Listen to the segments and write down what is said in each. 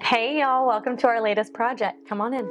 Hey y'all, welcome to our latest project. Come on in.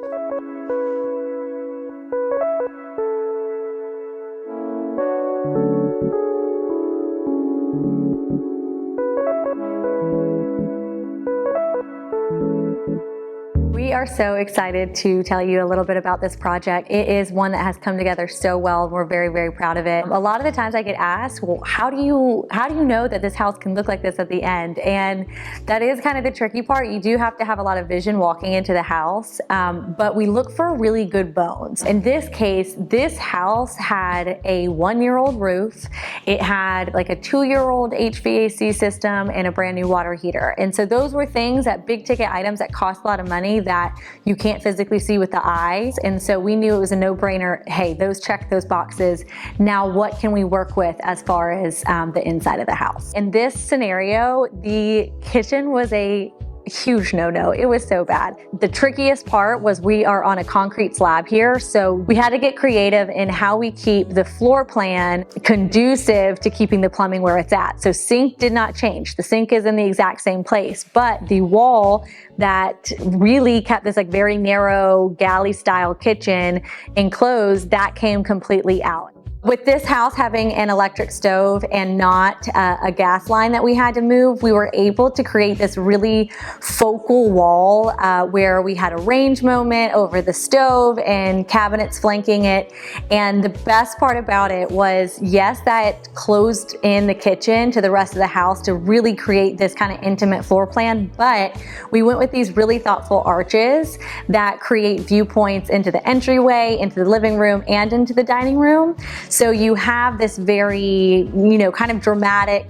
We are so excited to tell you a little bit about this project. It is one that has come together so well. We're very, very proud of it. A lot of the times I get asked, well, how do you know that this house can look like this at the end? And that is kind of the tricky part. You do have to have a lot of vision walking into the house, but we look for really good bones. In this case, this house had a 1-year-old roof. It had like a 2-year-old HVAC system and a brand new water heater. And so those were things, that big ticket items that cost a lot of money, that you can't physically see with the eyes. And so we knew it was a no-brainer. Hey, those check those boxes. Now what can we work with as far as the inside of the house? In this scenario, the kitchen was a huge no-no. It was so bad. The trickiest part was we are on a concrete slab here, so we had to get creative in how we keep the floor plan conducive to keeping the plumbing where it's at. So sink did not change. The sink is in the exact same place, but the wall that really kept this like very narrow galley style kitchen enclosed, that came completely out. With this house having an electric stove and not a gas line that we had to move, we were able to create this really focal wall where we had a range moment over the stove and cabinets flanking it. And the best part about it was, yes, that closed in the kitchen to the rest of the house to really create this kind of intimate floor plan, but we went with these really thoughtful arches that create viewpoints into the entryway, into the living room, and into the dining room. So you have this very, kind of dramatic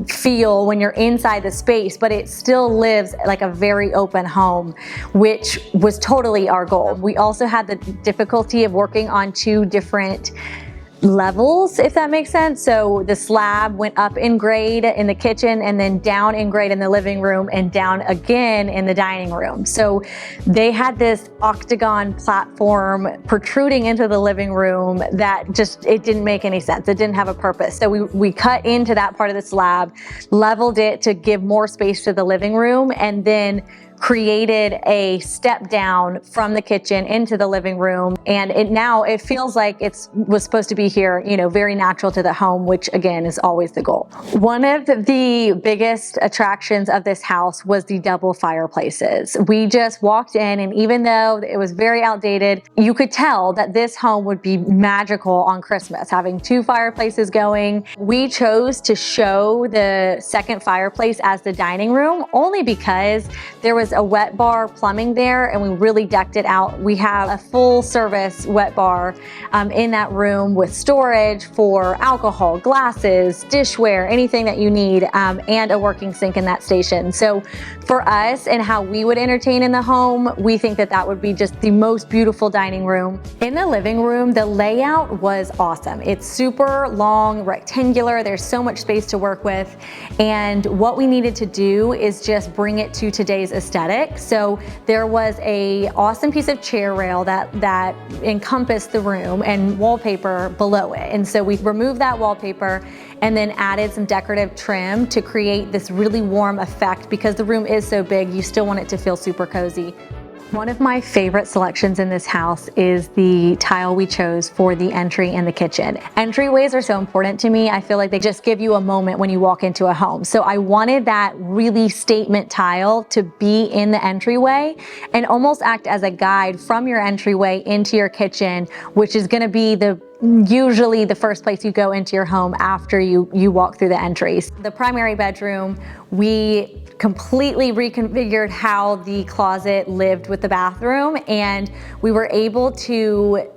feel when you're inside the space, but it still lives like a very open home, which was totally our goal. We also had the difficulty of working on 2 different levels, if that makes sense. So the slab went up in grade in the kitchen and then down in grade in the living room and down again in the dining room. So they had this octagon platform protruding into the living room that it didn't make any sense. It didn't have a purpose. So we cut into that part of the slab, leveled it to give more space to the living room, and then created a step down from the kitchen into the living room. And it feels like it was supposed to be here, very natural to the home, which again is always the goal. One of the biggest attractions of this house was the double fireplaces. We just walked in, and even though it was very outdated, you could tell that this home would be magical on Christmas, having 2 fireplaces going. We chose to show the second fireplace as the dining room only because there was a wet bar plumbing there, and we really decked it out. We have a full service wet bar in that room with storage for alcohol, glasses, dishware, anything that you need, and a working sink in that station. So for us and how we would entertain in the home, we think that would be just the most beautiful dining room. In the living room, the layout was awesome. It's super long, rectangular. There's so much space to work with. And what we needed to do is just bring it to today's aesthetic. So there was a awesome piece of chair rail that encompassed the room and wallpaper below it. And so we removed that wallpaper and then added some decorative trim to create this really warm effect. Because the room is so big, you still want it to feel super cozy. One of my favorite selections in this house is the tile we chose for the entry and the kitchen. Entryways are so important to me. I feel like they just give you a moment when you walk into a home. So I wanted that really statement tile to be in the entryway and almost act as a guide from your entryway into your kitchen, which is gonna be usually the first place you go into your home after you walk through the entries. The primary bedroom, we completely reconfigured how the closet lived with the bathroom, and we were able to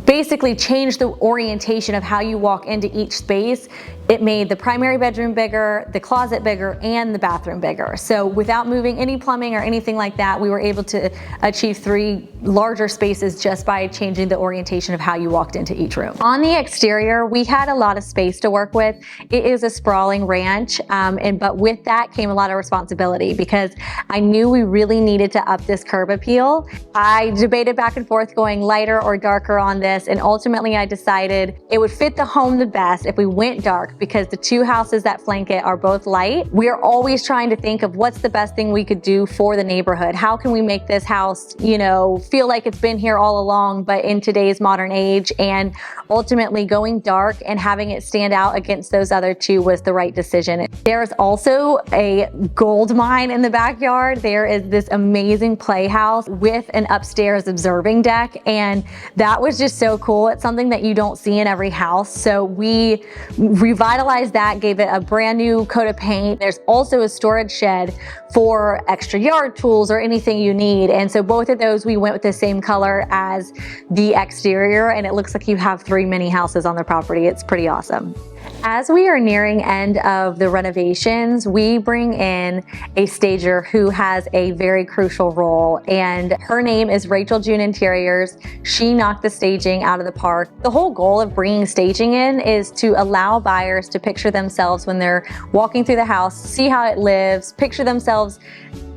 basically change the orientation of how you walk into each space. It made the primary bedroom bigger, the closet bigger, and the bathroom bigger. So without moving any plumbing or anything like that, we were able to achieve 3 larger spaces just by changing the orientation of how you walked into each room. On the exterior, we had a lot of space to work with. It is a sprawling ranch, but with that came a lot of responsibility because I knew we really needed to up this curb appeal. I debated back and forth going lighter or darker longer on this, and ultimately I decided it would fit the home the best if we went dark, because the two houses that flank it are both light. We are always trying to think of what's the best thing we could do for the neighborhood. How can we make this house, you know, feel like it's been here all along, but in today's modern age? And ultimately going dark and having it stand out against those other two was the right decision. There's also a gold mine in the backyard. There is this amazing playhouse with an upstairs observing deck, and that was just so cool. It's something that you don't see in every house. So we revitalized that, gave it a brand new coat of paint. There's also a storage shed for extra yard tools or anything you need. And so both of those, we went with the same color as the exterior, and it looks like you have 3 mini houses on the property. It's pretty awesome. As we are nearing end of the renovations, we bring in a stager who has a very crucial role, and her name is Rachel June Interiors. She knocked the staging out of the park. The whole goal of bringing staging in is to allow buyers to picture themselves when they're walking through the house, see how it lives, picture themselves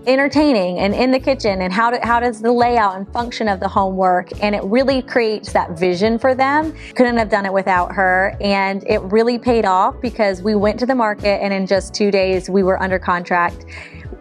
entertaining and in the kitchen, and how does the layout and function of the home work, and it really creates that vision for them. Couldn't have done it without her, and it really paid off because we went to the market and in just 2 days we were under contract,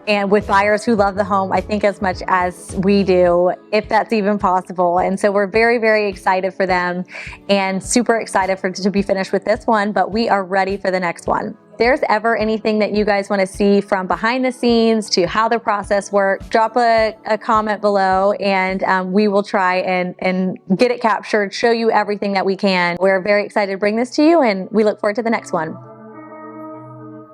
and with buyers who love the home, I think as much as we do, if that's even possible. And so we're very, very excited for them and super excited to be finished with this one, but we are ready for the next one. If there's ever anything that you guys want to see from behind the scenes to how the process works, drop a comment below, and we will try and get it captured, show you everything that we can. We're very excited to bring this to you, and we look forward to the next one.